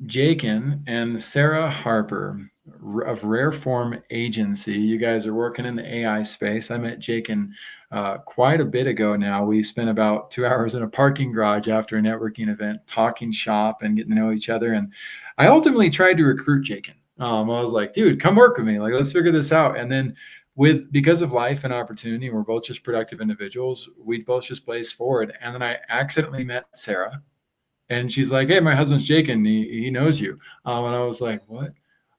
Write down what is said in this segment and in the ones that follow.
Jakin and Sarah Harper of Rare Form Agency. You guys are working in the AI space. I met Jakin quite a bit ago now. We spent about 2 hours in a parking garage after a networking event, talking shop and getting to know each other. And I ultimately tried to recruit Jakin. I was like, dude, come work with me. Like, let's figure this out. And then because of life and opportunity, we're both just productive individuals. We both just blazed forward. And then I accidentally met Sarah. And she's like, hey, my husband's Jakin. He knows you. And I was like, what?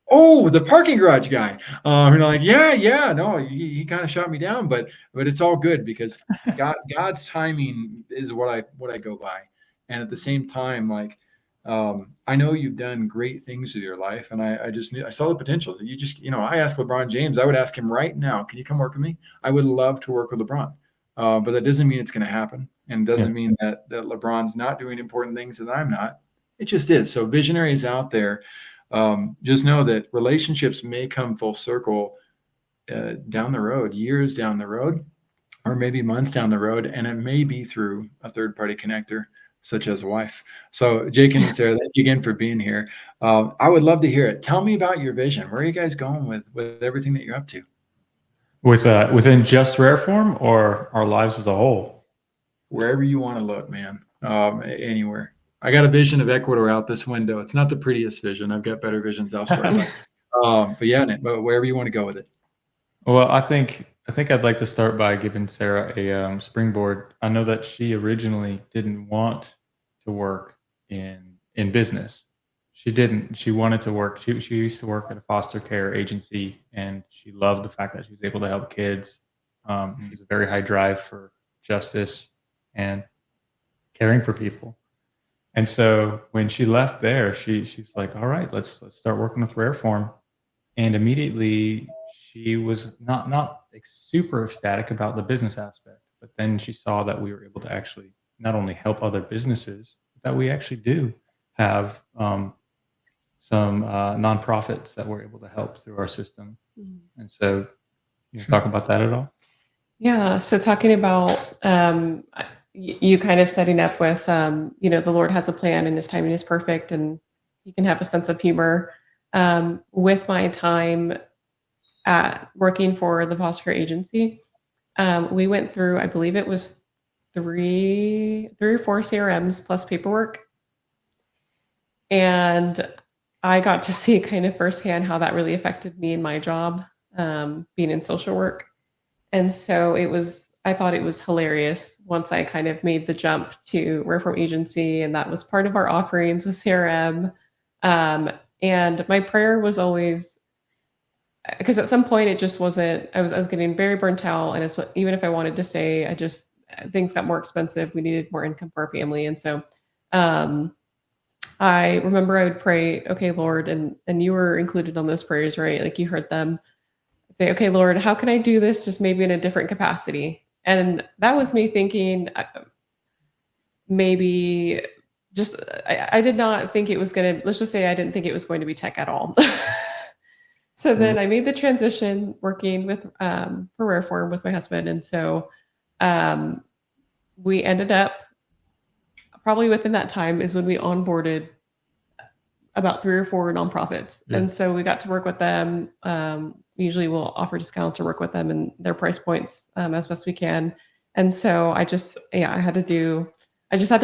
Oh, the parking garage guy. And I'm like, yeah, no, he kind of shot me down, but it's all good because God's timing is what I go by. And at the same time, like, I know you've done great things with your life, and I just knew I saw the potential. You just, I asked LeBron James, I would ask him right now, can you come work with me? I would love to work with LeBron. But that doesn't mean it's going to happen, and Yeah. doesn't mean that LeBron's not doing important things that I'm not. It just is. So visionaries out there, just know that relationships may come full circle down the road, years down the road, or maybe months down the road, and it may be through a third party connector, such as a wife. So, Jake and Sarah, thank you again for being here. I would love to hear it. Tell me about your vision. Where are you guys going with everything that you're up to? Within just rare form or our lives as a whole? Wherever you want to look, man. Anywhere. I got a vision of Ecuador out this window. It's not the prettiest vision. I've got better visions elsewhere, but yeah, but wherever you want to go with it. Well, I think I'd like to start by giving Sarah a springboard. I know that she originally didn't want to work in business. She didn't. She wanted to work. She used to work at a foster care agency, and she loved the fact that she was able to help kids. She has a very high drive for justice and caring for people. And so when she left there, she's like, "All right, let's start working with Rareform." And immediately she was not like super ecstatic about the business aspect, but then she saw that we were able to actually not only help other businesses, but that we actually do have some nonprofits that we're able to help through our system. Mhm. And so, you talk about that at all? Yeah. So talking about you kind of setting up with, the Lord has a plan and His timing is perfect, and He can have a sense of humor. With my time at working for the foster care agency, we went through, I believe it was three or four CRMs plus paperwork, and I got to see kind of firsthand how that really affected me in my job, being in social work. And so I thought it was hilarious once I kind of made the jump to Reform Agency, and that was part of our offerings with CRM. Um, and my prayer was always, because at some point it just wasn't, I was getting very burnt out. And even if I wanted to stay, things got more expensive. We needed more income for our family. And so, um, I remember I would pray, okay, Lord, and you were included on those prayers, right? Like you heard them say, okay, Lord, how can I do this just maybe in a different capacity? And that was me thinking maybe just, I did not think it was going to, let's just say I didn't think it was going to be tech at all. So then I made the transition working with for Rareform with my husband. And so um, we ended up probably within that time is when we onboarded about three or four nonprofits. Yeah. And so we got to work with them. Usually we'll offer discounts or work with them and their price points as best we can. And so I just had to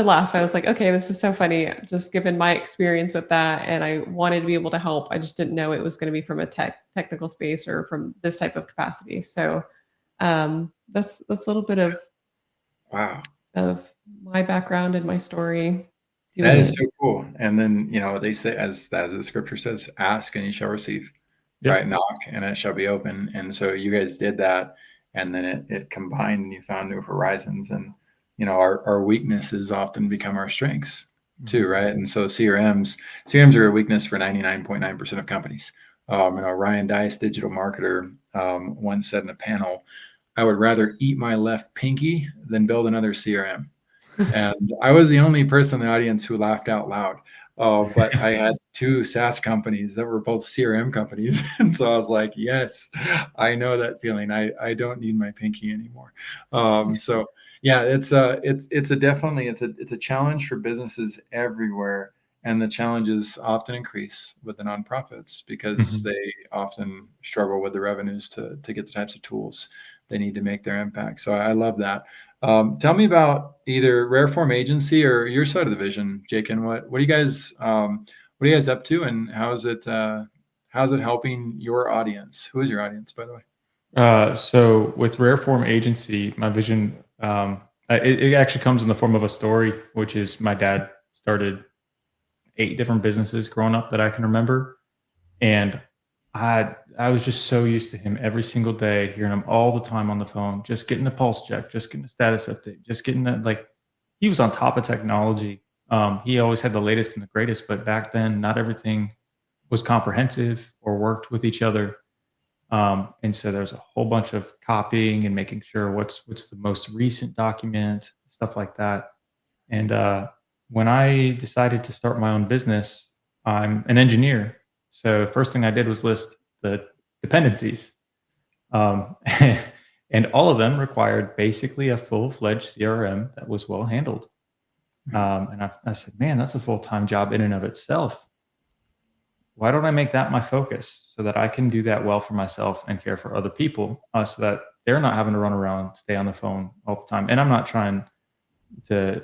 laugh. I was like, okay, this is so funny. Just given my experience with that. And I wanted to be able to help. I just didn't know it was going to be from a technical space or from this type of capacity. So that's a little bit Wow. of my background and my story. That Doing is it. so cool. And then, they say, as the scripture says, ask and you shall receive, Yeah. right? Knock and it shall be open. And so you guys did that. And then it combined and you found new horizons. And, our weaknesses often become our strengths too, right? And so CRMs are a weakness for 99.9% of companies. Ryan Dice, digital marketer, once said in a panel, I would rather eat my left pinky than build another CRM. And I was the only person in the audience who laughed out loud. But I had two SaaS companies that were both CRM companies, and so I was like, "Yes, I know that feeling. I don't need my pinky anymore." So yeah, it's a challenge for businesses everywhere. and the challenges often increase with the nonprofits because Mhm. they often struggle with the revenues to get the types of tools they need to make their impact. So I love that. Tell me about either Rare Form Agency or your side of the vision, Jakin. What are you guys what are you guys up to, and how's it helping your audience? Who is your audience, by the way? So with Rare Form Agency, my vision, it actually comes in the form of a story, which is my dad started 8 different businesses growing up that I can remember. And I was just so used to him every single day, hearing him all the time on the phone, just getting a pulse check, just getting a status update, just getting that. Like, he was on top of technology. He always had the latest and the greatest, but back then, not everything was comprehensive or worked with each other. And so there's a whole bunch of copying and making sure what's the most recent document, stuff like that. And when I decided to start my own business, I'm an engineer. So first thing I did was list the dependencies, um, and all of them required basically a full-fledged CRM that was well handled. And I said, man, that's a full-time job in and of itself. Why don't I make that my focus so that I can do that well for myself and care for other people, so that they're not having to run around, stay on the phone all the time. And I'm not trying to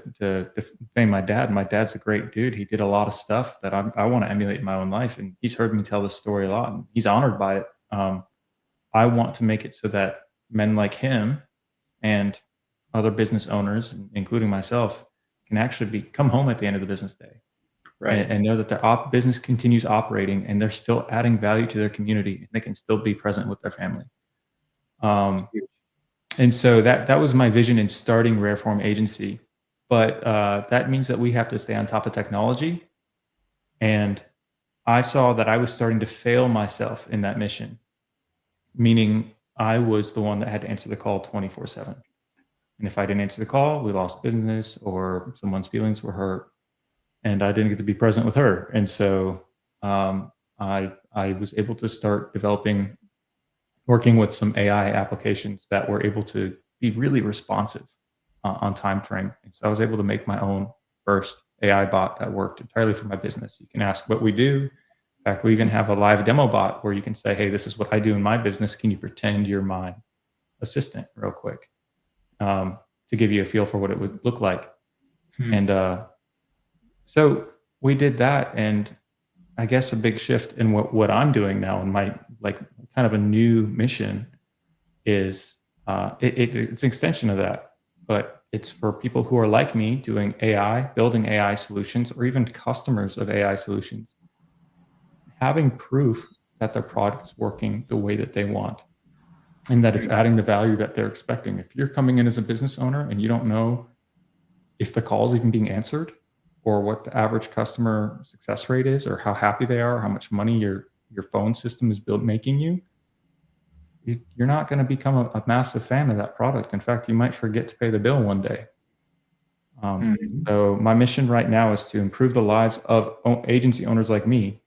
defame my dad. My dad's a great dude. He did a lot of stuff that I want to emulate in my own life, and he's heard me tell this story a lot, and he's honored by it. I want to make it so that men like him and other business owners, including myself, can actually come home at the end of the business day Right. and know that their business continues operating and they're still adding value to their community and they can still be present with their family. Um, and so that was my vision in starting Rare Form Agency. But that means that we have to stay on top of technology. And I saw that I was starting to fail myself in that mission, meaning I was the one that had to answer the call 24/7. And if I didn't answer the call, we lost business or someone's feelings were hurt, and I didn't get to be present with her. And so I was able to start working with some AI applications that were able to be really responsive on time frame. And so I was able to make my own first AI bot that worked entirely for my business. You can ask what we do. In fact, we even have a live demo bot where you can say, hey, this is what I do in my business. Can you pretend you're my assistant real quick, to give you a feel for what it would look like? Hmm. And so we did that. And I guess a big shift in what I'm doing now in my like kind of a new mission is it's an extension of that, but it's for people who are like me doing AI, building AI solutions, or even customers of AI solutions, having proof that their product's working the way that they want and that it's adding the value that they're expecting. If you're coming in as a business owner and you don't know if the call is even being answered or what the average customer success rate is or how happy they are, how much money your phone system is making you're not going to become a massive fan of that product. In fact, you might forget to pay the bill one day. Mhm. So my mission right now is to improve the lives of agency owners like me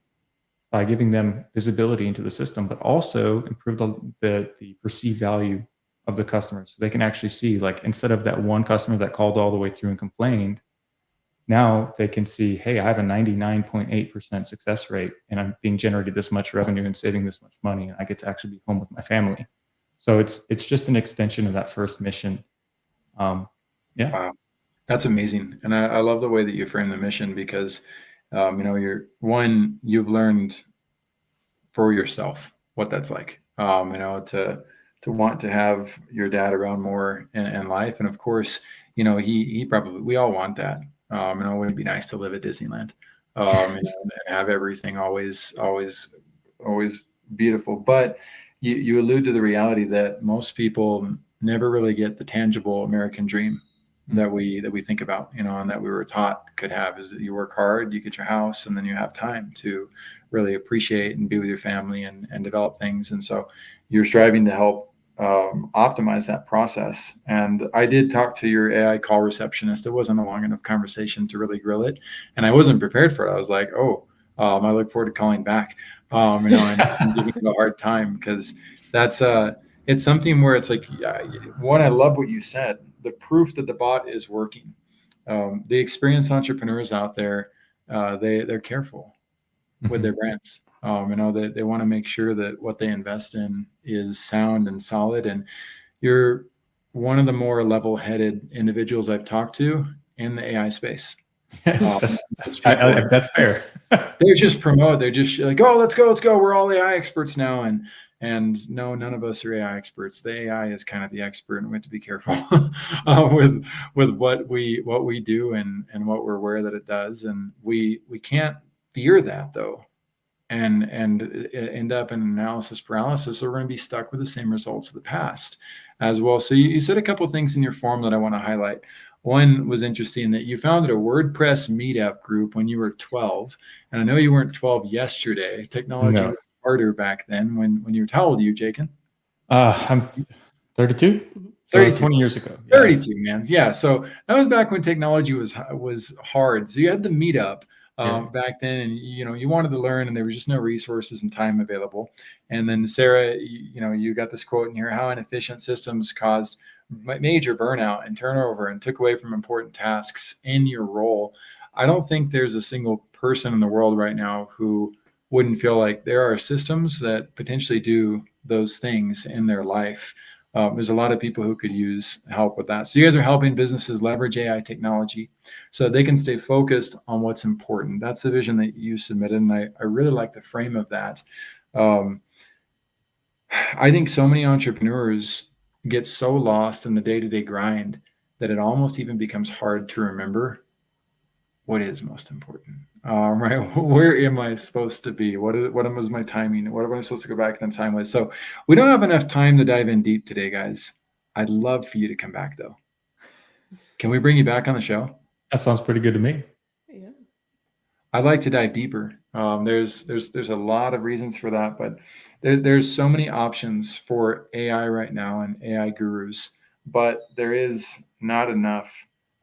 by giving them visibility into the system, but also improve the perceived value of the customers. So they can actually see, like, instead of that one customer that called all the way through and complained, now they can see, hey, I have a 99.8% success rate and I'm being generated this much revenue and saving this much money. And I get to actually be home with my family. So it's just an extension of that first mission. Yeah. Wow. That's amazing. And I love the way that you frame the mission because, you've learned for yourself what that's like, to want to have your dad around more in life. And of course, he probably, we all want that. It would be nice to live at Disneyland, and have everything always beautiful. But you allude to the reality that most people never really get the tangible American dream that we think about, and that we were taught could have, is that you work hard, you get your house, and then you have time to really appreciate and be with your family and develop things. And so you're striving to help optimize that process. And I did talk to your AI call receptionist. It wasn't a long enough conversation to really grill it, and I wasn't prepared for it. I was like, oh, I look forward to calling back, and giving it a hard time, because that's it's something where it's like, one, I love what you said, the proof that the bot is working. The experienced entrepreneurs out there, they're careful with their brands. They want to make sure that what they invest in is sound and solid. And you're one of the more level-headed individuals I've talked to in the AI space. That's fair. They're just like, oh, let's go. We're all AI experts now. And no, none of us are AI experts. The AI is kind of the expert, and we have to be careful with what we do and what we're aware that it does. And we can't fear that though, and end up in analysis paralysis, or we're going to be stuck with the same results of the past as well. So you said a couple of things in your form that I want to highlight. One was interesting that you founded a WordPress meetup group when you were 12. And I know you weren't 12 yesterday. Technology was harder back then when you were, how old are you, Jakin? I'm 32. 32. 20 years ago. Yeah. 32, man. Yeah. So that was back when technology was hard. So you had the meetup back then, and you wanted to learn, and there was just no resources and time available. And then Sarah, you got this quote in here: how inefficient systems caused major burnout and turnover and took away from important tasks in your role. I don't think there's a single person in the world right now who wouldn't feel like there are systems that potentially do those things in their life. There's a lot of people who could use help with that. So you guys are helping businesses leverage AI technology so they can stay focused on what's important. That's the vision that you submitted, and I really like the frame of that. I think so many entrepreneurs get so lost in the day-to-day grind that it almost even becomes hard to remember what is most important. Right? Where am I supposed to be? What was my timing? What am I supposed to go back in time with? So we don't have enough time to dive in deep today, guys. I'd love for you to come back though. Can we bring you back on the show? That sounds pretty good to me. Yeah. I'd like to dive deeper. There's a lot of reasons for that, but there's so many options for AI right now and AI gurus, but there is not enough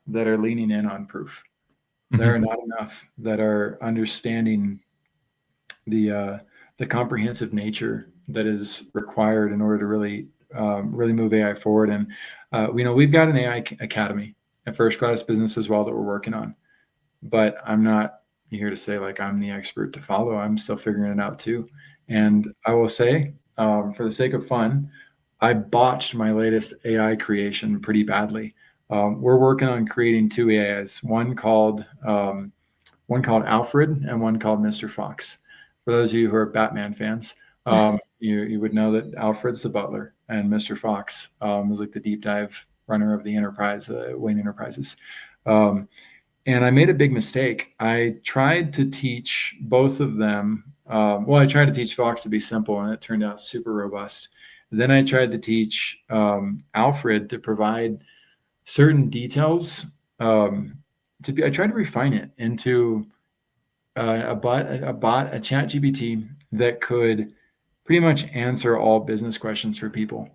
that are leaning in on proof. There are not enough that are understanding the comprehensive nature that is required in order to really move AI forward. And we've got an AI academy at First Class Business as well that we're working on, but I'm not here to say like I'm the expert to follow. I'm still figuring it out too. And I will say, for the sake of fun, I botched my latest AI creation pretty badly. We're working on creating two AIs, one called Alfred and one called Mr. Fox. For those of you who are Batman fans, you would know that Alfred's the butler and Mr. Fox was like the deep dive runner of the Enterprise, Wayne Enterprises. And I made a big mistake. I tried to teach both of them. I tried to teach Fox to be simple, and it turned out super robust. Then I tried to teach Alfred to provide certain details. I tried to refine it into a chat GPT that could pretty much answer all business questions for people.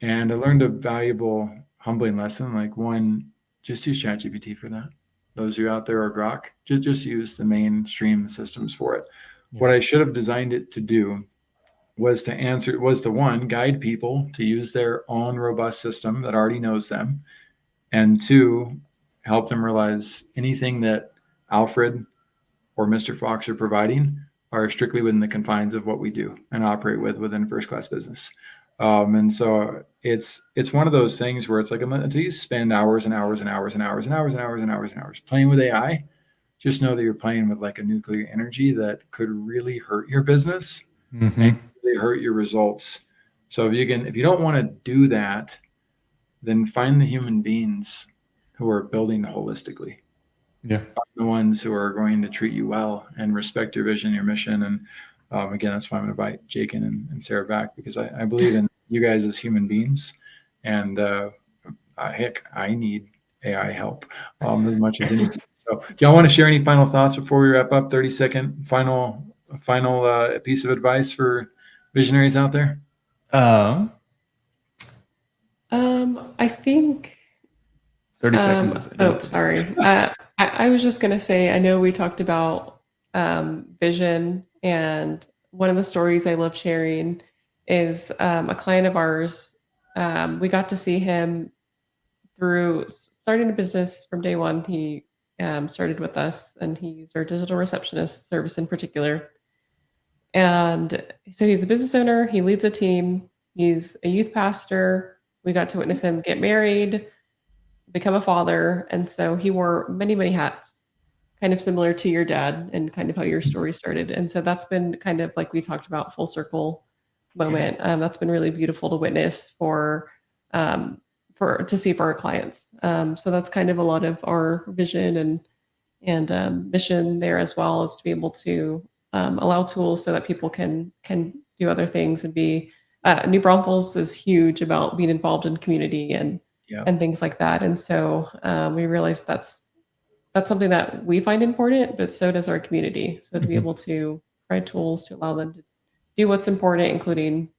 And I learned a valuable, humbling lesson. Like, one, just use chat GPT for that. Those of you out there are Grok, just use the mainstream systems for it. Yeah. What I should have designed it to do was to one, guide people to use their own robust system that already knows them, and two, help them realize anything that Alfred or Mr. Fox are providing are strictly within the confines of what we do and operate within First Class Business. And so it's one of those things where it's like, until you spend hours and hours and hours and hours and hours and hours and hours and hours playing with AI, just know that you're playing with like a nuclear energy that could really hurt your business and really hurt your results. So if you don't want to do that, then find the human beings who are building holistically. Yeah. Find the ones who are going to treat you well and respect your vision, your mission. And again, that's why I'm going to invite Jakin and Sarah back, because I believe in you guys as human beings. And heck, I need AI help as much as anything. So do y'all want to share any final thoughts before we wrap up? 30-second final piece of advice for visionaries out there? I think 30 seconds. Sorry. I was just going to say, I know we talked about vision, and one of the stories I love sharing is a client of ours. We got to see him through starting a business from day one. He started with us, and he used our digital receptionist service in particular. And so he's a business owner. He leads a team. He's a youth pastor. We got to witness him get married, become a father. And so he wore many, many hats, kind of similar to your dad and kind of how your story started. And so that's been kind of like we talked about, full circle moment. That's been really beautiful to witness um, to see for our clients. So that's kind of a lot of our vision and mission there, as well as to be able to allow tools so that people can do other things and be. New Braunfels is huge about being involved in community Yeah. and things like that. And so we realized that's something that we find important, but so does our community. So to be able to provide tools to allow them to do what's important, including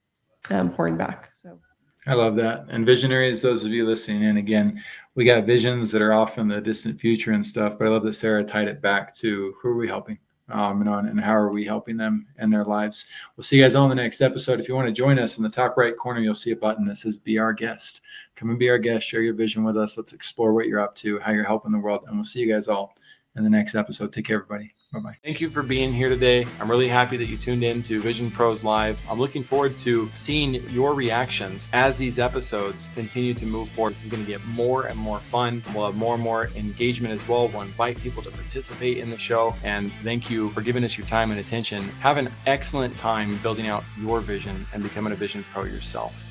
pouring back. So I love that. And visionaries, those of you listening in, again, we got visions that are off in the distant future and stuff, but I love that Sarah tied it back to who are we helping? And how are we helping them in their lives? We'll see you guys on the next episode. If you want to join us, in the top right corner, you'll see a button that says Be Our Guest. Come and be our guest. Share your vision with us. Let's explore what you're up to, how you're helping the world. And we'll see you guys all in the next episode. Take care, everybody. Bye-bye. Thank you for being here today. I'm really happy that you tuned in to Vision Pros Live. I'm looking forward to seeing your reactions as these episodes continue to move forward. This is going to get more and more fun. We'll have more and more engagement as well. We'll invite people to participate in the show. And thank you for giving us your time and attention. Have an excellent time building out your vision and becoming a Vision Pro yourself.